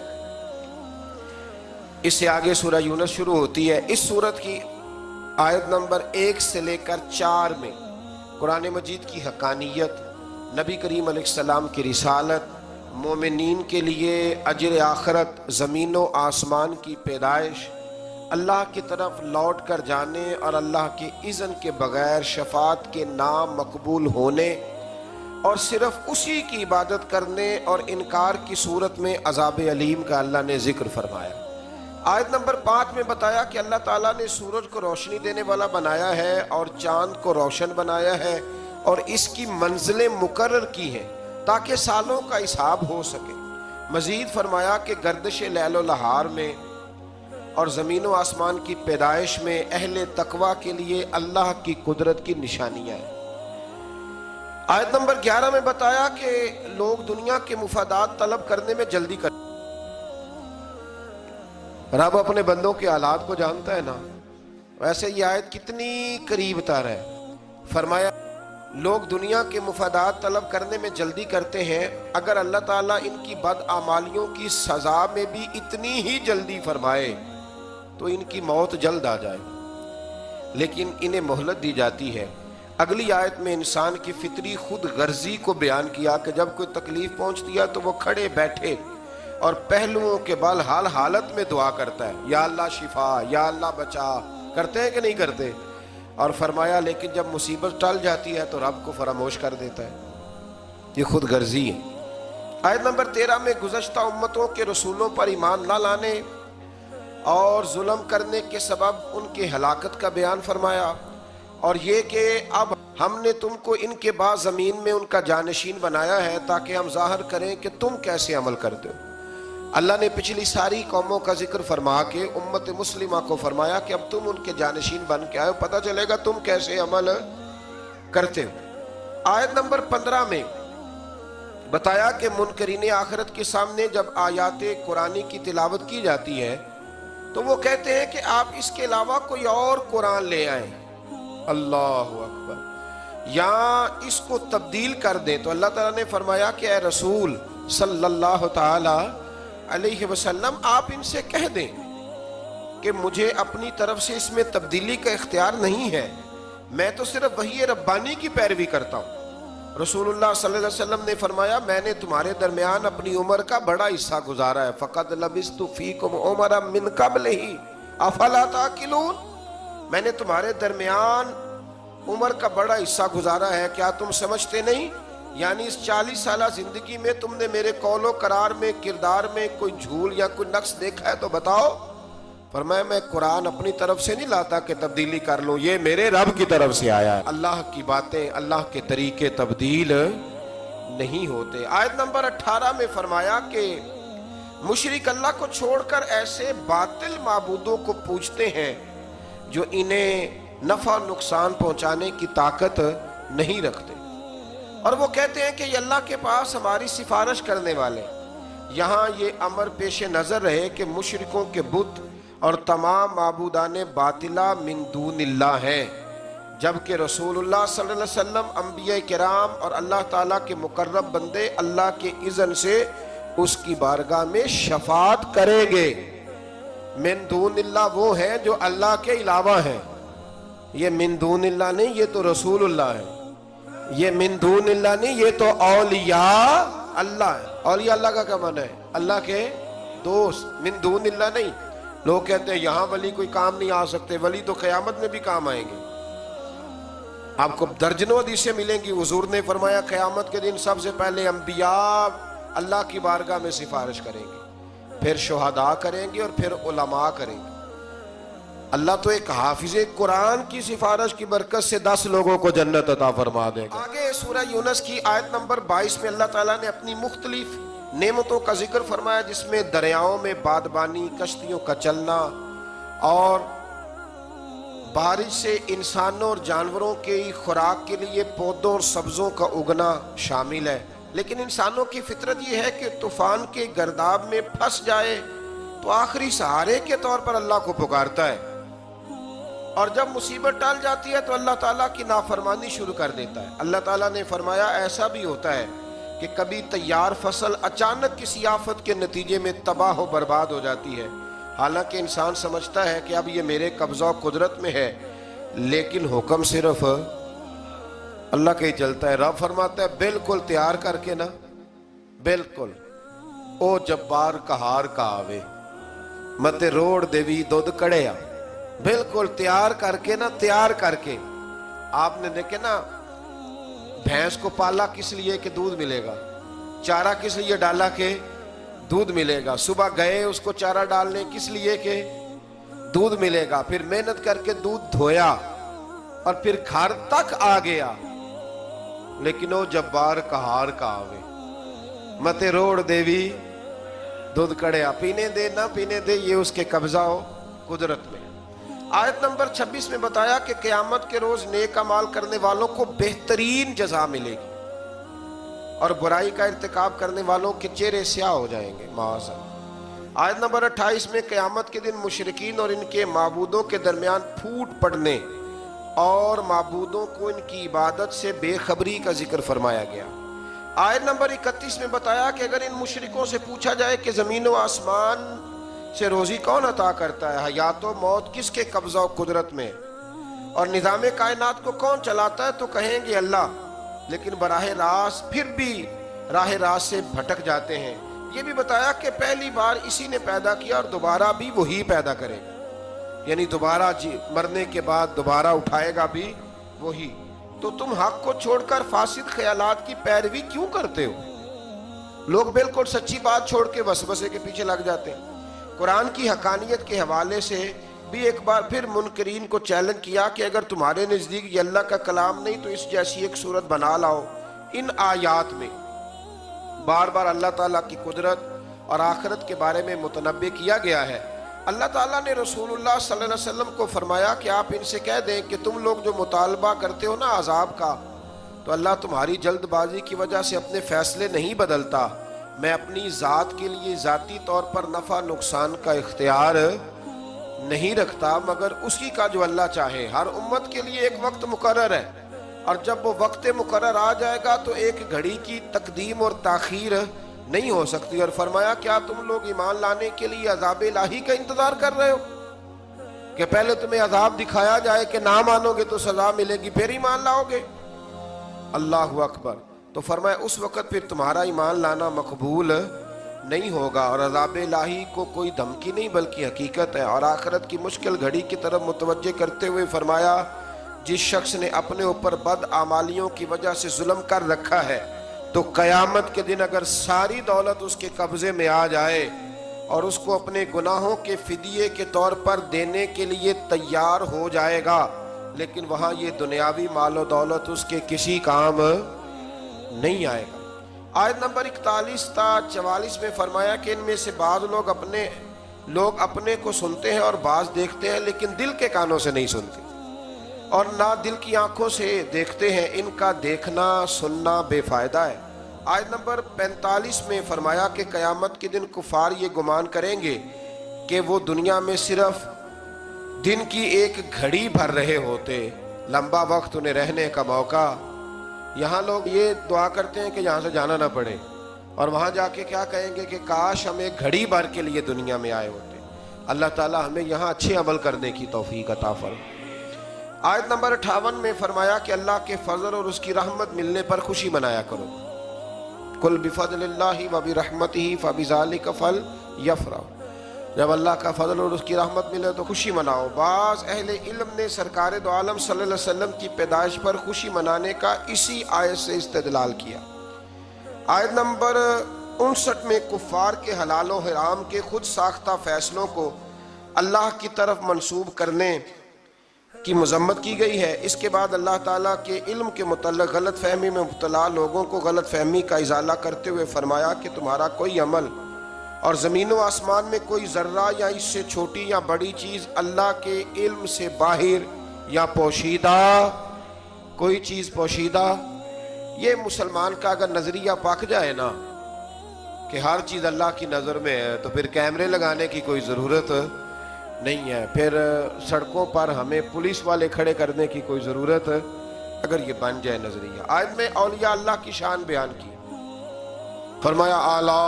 Speaker 1: اس سے آگے سورہ یونس شروع ہوتی ہے۔ اس سورت کی آیت نمبر 1 سے لے کر 4 میں قرآن مجید کی حقانیت، نبی کریم علیہ السلام کی رسالت، مومنین کے لیے اجر آخرت، زمین و آسمان کی پیدائش، اللہ کی طرف لوٹ کر جانے اور اللہ کے اذن کے بغیر شفاعت کے نام مقبول ہونے اور صرف اسی کی عبادت کرنے اور انکار کی صورت میں عذاب علیم کا اللہ نے ذکر فرمایا۔ آیت نمبر 5 میں بتایا کہ اللہ تعالیٰ نے سورج کو روشنی دینے والا بنایا ہے اور چاند کو روشن بنایا ہے اور اس کی منزلیں مقرر کی ہیں تاکہ سالوں کا حساب ہو سکے۔ مزید فرمایا کہ گردش لیل و نہار میں اور زمین و آسمان کی پیدائش میں اہل تقوی کے لیے اللہ کی قدرت کی نشانیاں ہیں۔ آیت نمبر 11 میں بتایا کہ لوگ دنیا کے مفادات طلب کرنے میں جلدی کرتے، رب اپنے بندوں کے حالات کو جانتا ہے نا، ویسے یہ آیت کتنی قریب تر ہے۔ فرمایا لوگ دنیا کے مفادات طلب کرنے میں جلدی کرتے ہیں، اگر اللہ تعالیٰ ان کی بدعمالیوں کی سزا میں بھی اتنی ہی جلدی فرمائے تو ان کی موت جلد آ جائے، لیکن انہیں مہلت دی جاتی ہے۔ اگلی آیت میں انسان کی فطری خود غرضی کو بیان کیا کہ جب کوئی تکلیف پہنچتی ہے تو وہ کھڑے بیٹھے اور پہلوؤں کے بل حالت میں دعا کرتا ہے، یا اللہ شفا، یا اللہ بچا، کرتے ہیں کہ نہیں کرتے؟ اور فرمایا لیکن جب مصیبت ٹل جاتی ہے تو رب کو فراموش کر دیتا ہے، یہ خود غرضی ہے۔ آیت نمبر 13 میں گزشتہ امتوں کے رسولوں پر ایمان نہ لانے اور ظلم کرنے کے سبب ان کے ہلاکت کا بیان فرمایا، اور یہ کہ اب ہم نے تم کو ان کے بعد زمین میں ان کا جانشین بنایا ہے تاکہ ہم ظاہر کریں کہ تم کیسے عمل کرتے ہو۔ اللہ نے پچھلی ساری قوموں کا ذکر فرما کے امت مسلمہ کو فرمایا کہ اب تم ان کے جانشین بن کے آئے ہو، پتہ چلے گا تم کیسے عمل کرتے ہو۔ آیت نمبر 15 میں بتایا کہ منکرین آخرت کے سامنے جب آیات قرآنی کی تلاوت کی جاتی ہے تو وہ کہتے ہیں کہ آپ اس کے علاوہ کوئی اور قرآن لے آئیں، اللہ اکبر، یا اس کو تبدیل کر دیں۔ تو اللہ تعالیٰ نے فرمایا کہ اے رسول صلی اللہ تعالی علیہ وسلم آپ ان سے کہہ دیں کہ مجھے اپنی طرف سے اس میں تبدیلی کا اختیار نہیں ہے، میں تو صرف وحی ربانی کی پیروی کرتا ہوں۔ رسول اللہ صلی اللہ علیہ وسلم نے فرمایا میں نے تمہارے درمیان اپنی عمر کا بڑا حصہ گزارا ہے، فقد لبثت فیکم عمرا من قبلہ افلا تعقلون، میں نے تمہارے درمیان عمر کا بڑا حصہ گزارا ہے، کیا تم سمجھتے نہیں؟ یعنی اس 40 سالہ زندگی میں تم نے میرے قول و قرار میں، کردار میں کوئی جھول یا کوئی نقص دیکھا ہے تو بتاؤ۔ فرمایا میں قرآن اپنی طرف سے نہیں لاتا کہ تبدیلی کر لوں، یہ میرے رب کی طرف سے آیا ہے۔ اللہ کی باتیں، اللہ کے طریقے تبدیل نہیں ہوتے۔ آیت نمبر 18 میں فرمایا کہ مشرک اللہ کو چھوڑ کر ایسے باطل معبودوں کو پوجتے ہیں جو انہیں نفع نقصان پہنچانے کی طاقت نہیں رکھتے، اور وہ کہتے ہیں کہ یہ اللہ کے پاس ہماری سفارش کرنے والے۔ یہاں یہ امر پیش نظر رہے کہ مشرکوں کے بت اور تمام معبودان باطلہ من دون اللہ ہیں، جبکہ رسول اللہ صلی اللہ علیہ وسلم، انبیاء کرام اور اللہ تعالیٰ کے مقرب بندے اللہ کے اذن سے اس کی بارگاہ میں شفاعت کریں گے۔ من دون اللہ وہ ہیں جو اللہ کے علاوہ ہیں، یہ من دون اللہ نہیں، یہ تو رسول اللہ ہے، یہ من دون اللہ نہیں، یہ تو اولیاء اللہ ہے۔ اولیاء اللہ کا کیا معنی ہے؟ اللہ کے دوست، من دون اللہ نہیں۔ لوگ کہتے ہیں یہاں ولی کوئی کام نہیں آ سکتے، ولی تو قیامت میں بھی کام آئیں گے۔ آپ کو درجنوں حدیثیں ملیں گی، حضور نے فرمایا قیامت کے دن سب سے پہلے انبیاء اللہ کی بارگاہ میں سفارش کریں گے، پھر شہداء کریں گے اور پھر علماء کریں گے۔ اللہ تو ایک حافظ قرآن کی سفارش کی برکت سے 10 لوگوں کو جنت عطا فرما دے گا۔ آگے سورہ یونس کی آیت نمبر 22 میں اللہ تعالیٰ نے اپنی مختلف نعمتوں کا ذکر فرمایا، جس میں دریاؤں میں بادبانی، کشتیوں کا چلنا اور بارش سے انسانوں اور جانوروں کی خوراک کے لیے پودوں اور سبزوں کا اگنا شامل ہے۔ لیکن انسانوں کی فطرت یہ ہے کہ طوفان کے گرداب میں پھنس جائے تو آخری سہارے کے طور پر اللہ کو پکارتا ہے، اور جب مصیبت ٹال جاتی ہے تو اللہ تعالیٰ کی نافرمانی شروع کر دیتا ہے۔ اللہ تعالیٰ نے فرمایا ایسا بھی ہوتا ہے کہ کبھی تیار فصل اچانک کسی آفت کے نتیجے میں تباہ و برباد ہو جاتی ہے، حالانکہ انسان سمجھتا ہے کہ اب یہ میرے قبضہ و قدرت میں ہے، لیکن حکم صرف اللہ کا ہی چلتا ہے۔ رب فرماتا ہے بالکل تیار کر کے نا، بالکل او جبار کہار کا آوے متے روڑ دیوی دودھ کڑیا، بالکل تیار کر کے نا، تیار کر کے۔ آپ نے دیکھے نا بھینس کو پالا کس لیے کہ دودھ ملے گا، چارہ کس لیے ڈالا کہ دودھ ملے گا، صبح گئے اس کو چارہ ڈالنے کس لیے کہ دودھ ملے گا، پھر محنت کر کے دودھ دھویا اور پھر گھر تک آ گیا، لیکن وہ جبار کہار کا آوے متے روڑ دیوی دودھ کڑیا، پینے دے نہ پینے دے یہ اس کے قبضہ ہو قدرت میں۔ آیت نمبر 26 میں بتایا کہ قیامت کے روز نیک اعمال کرنے والوں کو بہترین جزا ملے گی اور برائی کا ارتکاب کرنے والوں کے چہرے سیاہ ہو جائیں گے معاذ اللہ۔ آیت نمبر 28 میں قیامت کے دن مشرکین اور ان کے معبودوں کے درمیان پھوٹ پڑنے اور معبودوں کو ان کی عبادت سے بے خبری کا ذکر فرمایا گیا۔ آیت نمبر 31 میں بتایا کہ اگر ان مشرکوں سے پوچھا جائے کہ زمین و آسمان سے روزی کون عطا کرتا ہے، حیات و موت کس کے قبضہ و قدرت میں، اور نظام کائنات کو کون چلاتا ہے، تو کہیں گے اللہ، لیکن براہ راست پھر بھی راہ راست سے بھٹک جاتے ہیں۔ یہ بھی بتایا کہ پہلی بار اسی نے پیدا کیا اور دوبارہ بھی وہی پیدا کرے گا، یعنی دوبارہ مرنے کے بعد دوبارہ اٹھائے گا بھی وہی۔ تو تم حق کو چھوڑ کر فاسد خیالات کی پیروی کیوں کرتے ہو؟ لوگ بالکل سچی بات چھوڑ کے وسوسے کے پیچھے لگ جاتے ہیں۔ قرآن کی حقانیت کے حوالے سے بھی ایک بار پھر منکرین کو چیلنج کیا کہ اگر تمہارے نزدیک یہ اللہ کا کلام نہیں تو اس جیسی ایک صورت بنا لاؤ۔ ان آیات میں بار بار اللہ تعالیٰ کی قدرت اور آخرت کے بارے میں متنبع کیا گیا ہے۔ اللہ تعالیٰ نے رسول اللہ صلی اللہ علیہ وسلم کو فرمایا کہ آپ ان سے کہہ دیں کہ تم لوگ جو مطالبہ کرتے ہو نا عذاب کا، تو اللہ تمہاری جلد بازی کی وجہ سے اپنے فیصلے نہیں بدلتا۔ میں اپنی ذات کے لیے ذاتی طور پر نفع نقصان کا اختیار نہیں رکھتا مگر اسی کا جو اللہ چاہے۔ ہر امت کے لیے ایک وقت مقرر ہے، اور جب وہ وقت مقرر آ جائے گا تو ایک گھڑی کی تقدیم اور تاخیر نہیں ہو سکتی۔ اور فرمایا کیا تم لوگ ایمان لانے کے لیے عذاب الہی کا انتظار کر رہے ہو کہ پہلے تمہیں عذاب دکھایا جائے کہ نہ مانو گے تو سزا ملے گی پھر ایمان لاؤ گے؟ اللہ اکبر۔ تو فرمایا اس وقت پھر تمہارا ایمان لانا مقبول نہیں ہوگا، اور عذاب الہی کو کوئی دھمکی نہیں بلکہ حقیقت ہے۔ اور آخرت کی مشکل گھڑی کی طرف متوجہ کرتے ہوئے فرمایا جس شخص نے اپنے اوپر بد اعمالیوں کی وجہ سے ظلم کر رکھا ہے تو قیامت کے دن اگر ساری دولت اس کے قبضے میں آ جائے اور اس کو اپنے گناہوں کے فدیے کے طور پر دینے کے لیے تیار ہو جائے گا، لیکن وہاں یہ دنیاوی مال و دولت اس کے کسی کام نہیں آئے گا۔ آیت نمبر 41 تا 44 میں فرمایا کہ ان میں سے بعض لوگ اپنے کو سنتے ہیں اور بعض دیکھتے ہیں، لیکن دل کے کانوں سے نہیں سنتے اور نہ دل کی آنکھوں سے دیکھتے ہیں، ان کا دیکھنا سننا بے فائدہ ہے۔ آیت نمبر 45 میں فرمایا کہ قیامت کے دن کفار یہ گمان کریں گے کہ وہ دنیا میں صرف دن کی ایک گھڑی بھر رہے ہوتے، لمبا وقت انہیں رہنے کا موقع۔ یہاں لوگ یہ دعا کرتے ہیں کہ یہاں سے جانا نہ پڑے، اور وہاں جا کے کیا کہیں گے کہ کاش ہم ایک گھڑی بھر کے لیے دنیا میں آئے ہوتے۔ اللہ تعالی ہمیں یہاں اچھے عمل کرنے کی توفیق عطا فرمائے۔ آیت نمبر 58 میں فرمایا کہ اللہ کے فضل اور اس کی رحمت ملنے پر خوشی منایا کرو۔ قل بفضل اللہ وبرحمتہ فبذلک فلیفرحوا، جب اللہ کا فضل اور اس کی رحمت ملے تو خوشی مناؤ۔ بعض اہل علم نے سرکار دو عالم صلی اللہ علیہ وسلم کی پیدائش پر خوشی منانے کا اسی آیت سے استدلال کیا۔ آیت نمبر 59 میں کفار کے حلال و حرام کے خود ساختہ فیصلوں کو اللہ کی طرف منسوب کرنے کی مذمت کی گئی ہے۔ اس کے بعد اللہ تعالیٰ کے علم کے متعلق غلط فہمی میں مبتلا لوگوں کو غلط فہمی کا ازالہ کرتے ہوئے فرمایا کہ تمہارا کوئی عمل اور زمین و آسمان میں کوئی ذرہ یا اس سے چھوٹی یا بڑی چیز اللہ کے علم سے باہر یا پوشیدہ، کوئی چیز پوشیدہ یہ مسلمان کا اگر نظریہ پک جائے نا کہ ہر چیز اللہ کی نظر میں ہے تو پھر کیمرے لگانے کی کوئی ضرورت نہیں ہے، پھر سڑکوں پر ہمیں پولیس والے کھڑے کرنے کی کوئی ضرورت اگر یہ بن جائے نظریہ۔ آیت میں اولیاء اللہ کی شان بیان کی، فرمایا الا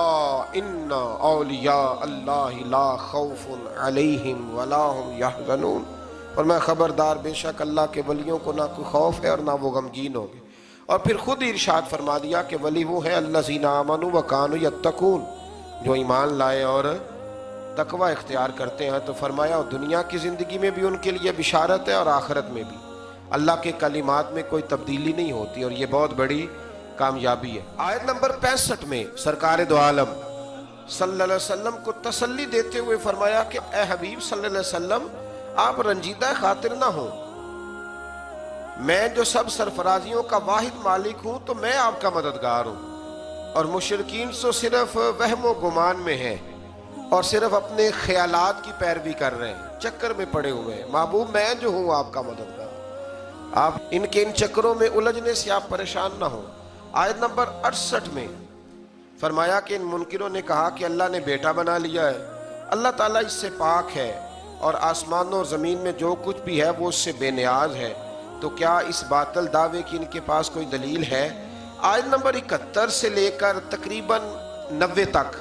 Speaker 1: ان اولیاء اللہ لا خوف علیہم ولا هم یحزنون، فرمایا خبردار بے شک اللہ کے ولیوں کو نہ کوئی خوف ہے اور نہ وہ غمگین ہوں گے۔ اور پھر خود ہی ارشاد فرما دیا کہ ولی وہ ہے الذین آمنوا وکانوا یتقون، جو ایمان لائے اور تقوی اختیار کرتے ہیں۔ تو فرمایا دنیا کی زندگی میں بھی ان کے لیے بشارت ہے اور آخرت میں بھی، اللہ کے کلمات میں کوئی تبدیلی نہیں ہوتی، اور یہ بہت بڑی کامیابی ہے۔ آیت نمبر 65 میں سرکار دو عالم صلی اللہ علیہ وسلم کو تسلی دیتے ہوئے فرمایا کہ اے حبیب صلی اللہ علیہ وسلم آپ رنجیدہ خاطر نہ ہوں، میں جو سب سرفرازیوں کا واحد مالک ہوں تو میں آپ کا مددگار ہوں، اور مشرکین تو صرف وہم و گمان میں ہیں اور صرف اپنے خیالات کی پیروی کر رہے ہیں، چکر میں پڑے ہوئے ہیں۔ محبوب میں جو ہوں آپ کا مددگار، آپ ان کے ان چکروں میں الجھنے سے آپ پریشان نہ ہوں۔ آیت نمبر 68 میں فرمایا کہ ان منکروں نے کہا کہ اللہ نے بیٹا بنا لیا ہے، اللہ تعالیٰ اس سے پاک ہے اور آسمانوں اور زمین میں جو کچھ بھی ہے وہ اس سے بے نیاز ہے، تو کیا اس باطل دعوے کی ان کے پاس کوئی دلیل ہے؟ آیت نمبر 71 سے لے کر تقریباً 90 تک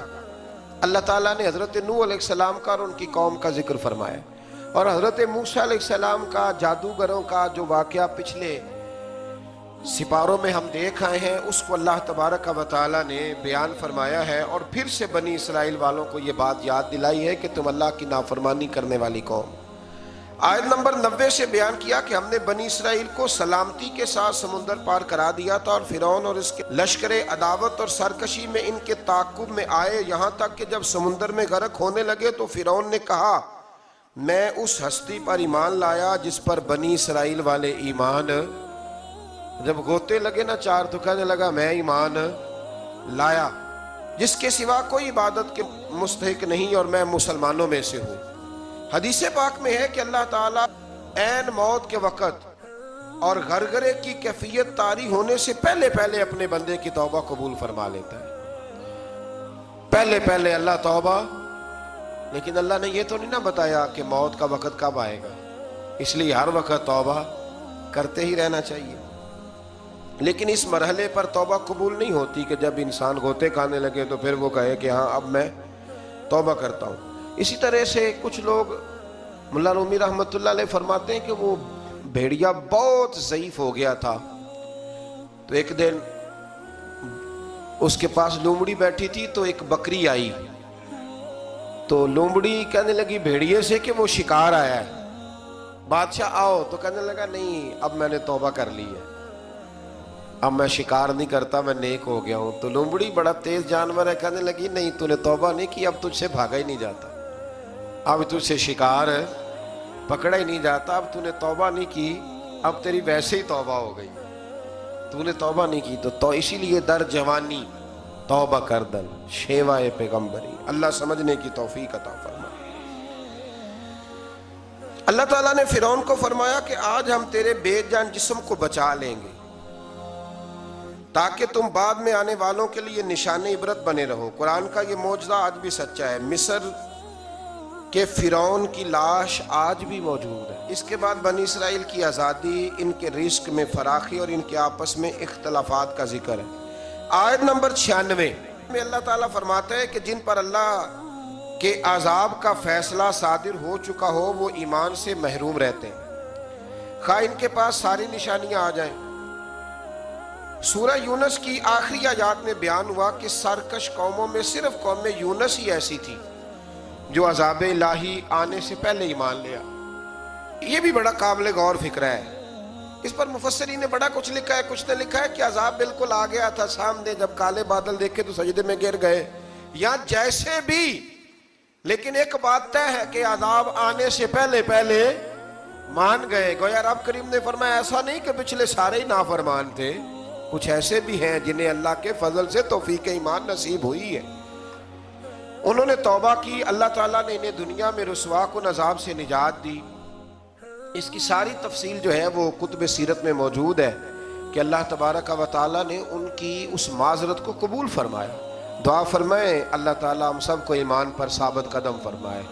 Speaker 1: اللہ تعالیٰ نے حضرت نوح علیہ السلام کا اور ان کی قوم کا ذکر فرمایا، اور حضرت موسیٰ علیہ السلام کا جادوگروں کا جو واقعہ پچھلے سپاروں میں ہم دیکھ آئے ہیں اس کو اللہ تبارک و تعالیٰ نے بیان فرمایا ہے، اور پھر سے بنی اسرائیل والوں کو یہ بات یاد دلائی ہے کہ تم اللہ کی نافرمانی کرنے والی قوم۔ آیت نمبر 90 سے بیان کیا کہ ہم نے بنی اسرائیل کو سلامتی کے ساتھ سمندر پار کرا دیا تھا، اور فرعون اور اس کے لشکر عداوت اور سرکشی میں ان کے تعاقب میں آئے، یہاں تک کہ جب سمندر میں غرق ہونے لگے تو فرعون نے کہا میں اس ہستی پر ایمان لایا جس پر بنی اسرائیل والے ایمان، جب غوطے لگے نا چار تو کہنے لگا میں ایمان لایا، جس کے سوا کوئی عبادت کے مستحق نہیں اور میں مسلمانوں میں سے ہوں۔ حدیث پاک میں ہے کہ اللہ تعالیٰ عین موت کے وقت اور غرغرے کی کیفیت طاری ہونے سے پہلے پہلے اپنے بندے کی توبہ قبول فرما لیتا ہے، پہلے اللہ توبہ، لیکن اللہ نے یہ تو نہیں نہ بتایا کہ موت کا وقت کب آئے گا، اس لیے ہر وقت توبہ کرتے ہی رہنا چاہیے۔ لیکن اس مرحلے پر توبہ قبول نہیں ہوتی کہ جب انسان غوطے کھانے لگے تو پھر وہ کہے کہ ہاں اب میں توبہ کرتا ہوں۔ اسی طرح سے کچھ لوگ، ملا رومی رحمۃ اللہ علیہ فرماتے ہیں کہ وہ بھیڑیا بہت ضعیف ہو گیا تھا، تو ایک دن اس کے پاس لومڑی بیٹھی تھی تو ایک بکری آئی، تو لومڑی کہنے لگی بھیڑیے سے کہ وہ شکار آیا ہے، بادشاہ آؤ، تو کہنے لگا نہیں اب میں نے توبہ کر لی ہے، اب میں شکار نہیں کرتا، میں نیک ہو گیا ہوں۔ تو لومڑی بڑا تیز جانور ہے، کہنے لگی نہیں تو نے توبہ نہیں کی، اب تجھ سے بھاگا ہی نہیں جاتا، اب تجھ سے شکار پکڑا ہی نہیں جاتا، اب تو نے توبہ نہیں کی، اب تیری ویسے ہی توبہ ہو گئی، تو نے توبہ نہیں کی تو اسی لیے در جوانی توبہ کردن شیوائے پیغمبری، اللہ سمجھنے کی توفیق عطا فرمائے۔ اللہ تعالیٰ نے فرعون کو فرمایا کہ آج ہم تیرے بے جان جسم کو بچا لیں گے تاکہ تم بعد میں آنے والوں کے لیے نشان عبرت بنے رہو۔ قرآن کا یہ معجزہ آج بھی سچا ہے، مصر کہ فرعون کی لاش آج بھی موجود ہے۔ اس کے بعد بنی اسرائیل کی آزادی، ان کے رزق میں فراخی اور ان کے آپس میں اختلافات کا ذکر ہے۔ آیت نمبر 96 میں اللہ تعالیٰ فرماتا ہے کہ جن پر اللہ کے عذاب کا فیصلہ صادر ہو چکا ہو وہ ایمان سے محروم رہتے ہیں، خواہ ان کے پاس ساری نشانیاں آ جائیں۔ سورہ یونس کی آخری آیات میں بیان ہوا کہ سرکش قوموں میں صرف قوم یونس ہی ایسی تھی جو عذاب الہی آنے سے پہلے ایمان لیا۔ یہ بھی بڑا قابل غور فکر ہے، اس پر مفسرین نے بڑا کچھ لکھا ہے۔ کچھ نے لکھا ہے کہ عذاب بالکل آ گیا تھا سامنے، جب کالے بادل دیکھے تو سجدے میں گر گئے، یا جیسے بھی، لیکن ایک بات طے ہے کہ عذاب آنے سے پہلے مان گئے۔ گویا رب کریم نے فرمایا ایسا نہیں کہ پچھلے سارے ہی نافرمان تھے، کچھ ایسے بھی ہیں جنہیں اللہ کے فضل سے توفیق ایمان نصیب ہوئی ہے، انہوں نے توبہ کی، اللہ تعالیٰ نے انہیں دنیا میں رسوا کن عذاب سے نجات دی۔ اس کی ساری تفصیل جو ہے وہ کتب سیرت میں موجود ہے کہ اللہ تبارک و تعالیٰ نے ان کی اس معذرت کو قبول فرمایا۔ دعا فرمائیں اللہ تعالیٰ ہم سب کو ایمان پر ثابت قدم فرمائے،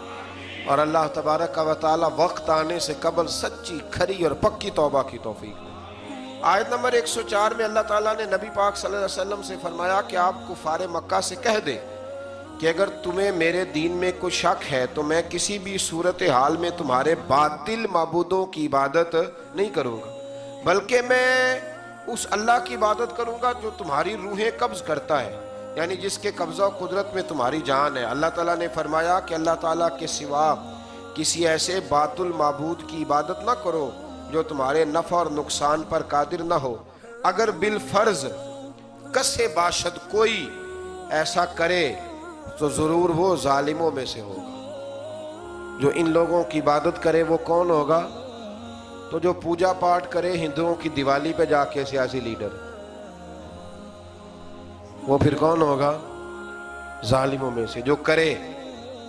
Speaker 1: اور اللہ تبارک و تعالیٰ وقت آنے سے قبل سچی کھری اور پکی توبہ کی توفیق دے۔ آیت نمبر 104 میں اللہ تعالیٰ نے نبی پاک صلی اللہ علیہ وسلم سے فرمایا کہ آپ کفار مکہ سے کہہ دیں کہ اگر تمہیں میرے دین میں کوئی شک ہے تو میں کسی بھی صورتحال میں تمہارے باطل معبودوں کی عبادت نہیں کروں گا، بلکہ میں اس اللہ کی عبادت کروں گا جو تمہاری روحیں قبض کرتا ہے، یعنی جس کے قبضہ و قدرت میں تمہاری جان ہے۔ اللہ تعالیٰ نے فرمایا کہ اللہ تعالیٰ کے سوا کسی ایسے باطل معبود کی عبادت نہ کرو جو تمہارے نفع اور نقصان پر قادر نہ ہو، اگر بالفرض کسے باشد کوئی ایسا کرے تو ضرور وہ ظالموں میں سے ہوگا۔ جو ان لوگوں کی عبادت کرے وہ کون ہوگا؟ تو جو پوجا پاٹ کرے ہندوؤں کی دیوالی پہ جا کے سیاسی لیڈر، وہ پھر کون ہوگا؟ ظالموں میں سے جو کرے۔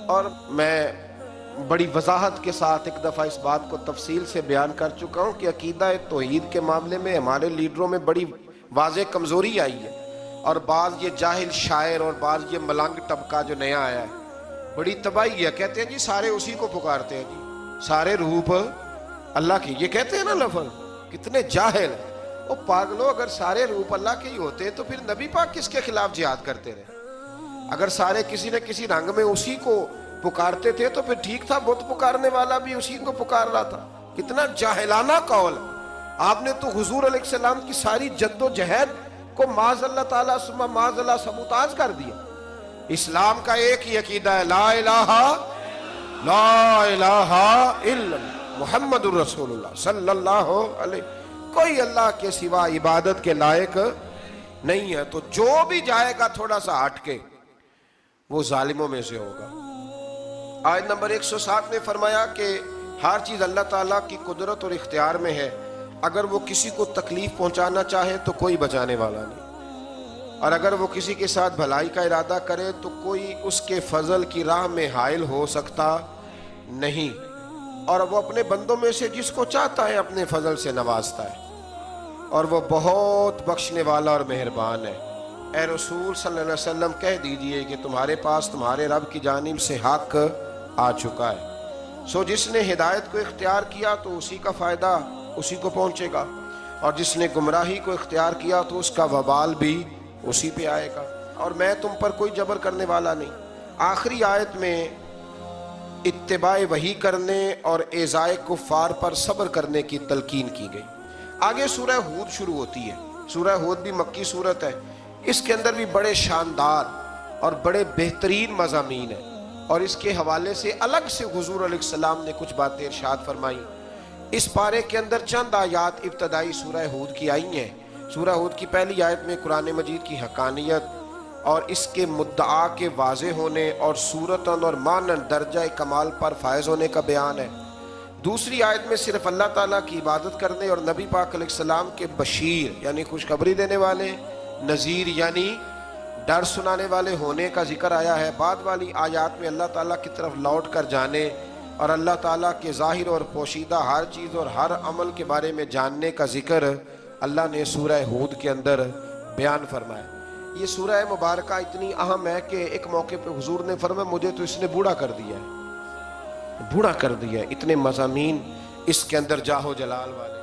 Speaker 1: اور میں بڑی وضاحت کے ساتھ ایک دفعہ اس بات کو تفصیل سے بیان کر چکا ہوں کہ عقیدہ توحید کے معاملے میں ہمارے لیڈروں میں بڑی واضح کمزوری آئی ہے، اور بعض یہ جاہل شاعر اور بعض یہ ملنگ طبقہ جو نیا آیا ہے بڑی تباہی ہے، کہتے ہیں جی سارے اسی کو پکارتے ہیں، جی سارے روپ اللہ کی، یہ کہتے ہیں نا لفظ، کتنے جاہل ہیں وہ پاگلو۔ اگر سارے روپ اللہ کے ہی ہوتے تو پھر نبی پاک کس کے خلاف جہاد کرتے رہے؟ اگر سارے کسی نہ کسی رنگ میں اسی کو پکارتے تھے تو پھر ٹھیک تھا، بت پکارنے والا بھی اسی کو پکار رہا تھا۔ کتنا جاہلانہ قول۔ آپ نے تو حضور علیہ السلام کی ساری جد و جہد کو معاذ اللہ تعالیٰ ثم معاذ اللہ سبوتاج کر دیا۔ اسلام کا ایک ہی عقیدہ ہے، لا الہ الا محمد الرسول اللہ صلی اللہ علیہ، کوئی اللہ کے سوا عبادت کے لائق نہیں ہے۔ تو جو بھی جائے گا تھوڑا سا ہٹ کے وہ ظالموں میں سے ہوگا۔ آیت نمبر 107 میں فرمایا کہ ہر چیز اللہ تعالیٰ کی قدرت اور اختیار میں ہے، اگر وہ کسی کو تکلیف پہنچانا چاہے تو کوئی بچانے والا نہیں، اور اگر وہ کسی کے ساتھ بھلائی کا ارادہ کرے تو کوئی اس کے فضل کی راہ میں حائل ہو سکتا نہیں، اور وہ اپنے بندوں میں سے جس کو چاہتا ہے اپنے فضل سے نوازتا ہے، اور وہ بہت بخشنے والا اور مہربان ہے۔ اے رسول صلی اللہ علیہ وسلم کہہ دیجئے کہ تمہارے پاس تمہارے رب کی جانب سے حق آ چکا ہے، سو جس نے ہدایت کو اختیار کیا تو اسی کا فائدہ اسی کو پہنچے گا، اور جس نے گمراہی کو اختیار کیا تو اس کا وبال بھی اسی پہ آئے گا، اور میں تم پر کوئی جبر کرنے والا نہیں۔ آخری آیت میں اتباع وحی کرنے اور ایذائے کفار پر صبر کرنے کی تلقین کی گئی۔ آگے سورہ ہود شروع ہوتی ہے۔ سورہ ہود بھی مکی صورت ہے، اس کے اندر بھی بڑے شاندار اور بڑے بہترین مضامین ہیں، اور اس کے حوالے سے الگ سے حضور علیہ السلام نے کچھ باتیں ارشاد فرمائی۔ اس پارے کے اندر چند آیات ابتدائی سورہ ہود کی آئی ہیں۔ سورہ ہود کی پہلی آیت میں قرآن مجید کی حقانیت اور اس کے مدعا کے واضح ہونے اور صورتاً اور معنن درجہ کمال پر فائز ہونے کا بیان ہے۔ دوسری آیت میں صرف اللہ تعالیٰ کی عبادت کرنے اور نبی پاک علیہ السلام کے بشیر یعنی خوشخبری دینے والے، نذیر یعنی ڈر سنانے والے ہونے کا ذکر آیا ہے۔ بعد والی آیات میں اللہ تعالیٰ کی طرف لوٹ کر جانے اور اللہ تعالیٰ کے ظاہر اور پوشیدہ ہر چیز اور ہر عمل کے بارے میں جاننے کا ذکر اللہ نے سورہ ہود کے اندر بیان فرمایا۔ یہ سورہ مبارکہ اتنی اہم ہے کہ ایک موقع پہ حضور نے فرمایا مجھے تو اس نے بوڑھا کر دیا ہے، بوڑھا کر دیا ہے، اتنے مضامین اس کے اندر جاہ و جلال والے۔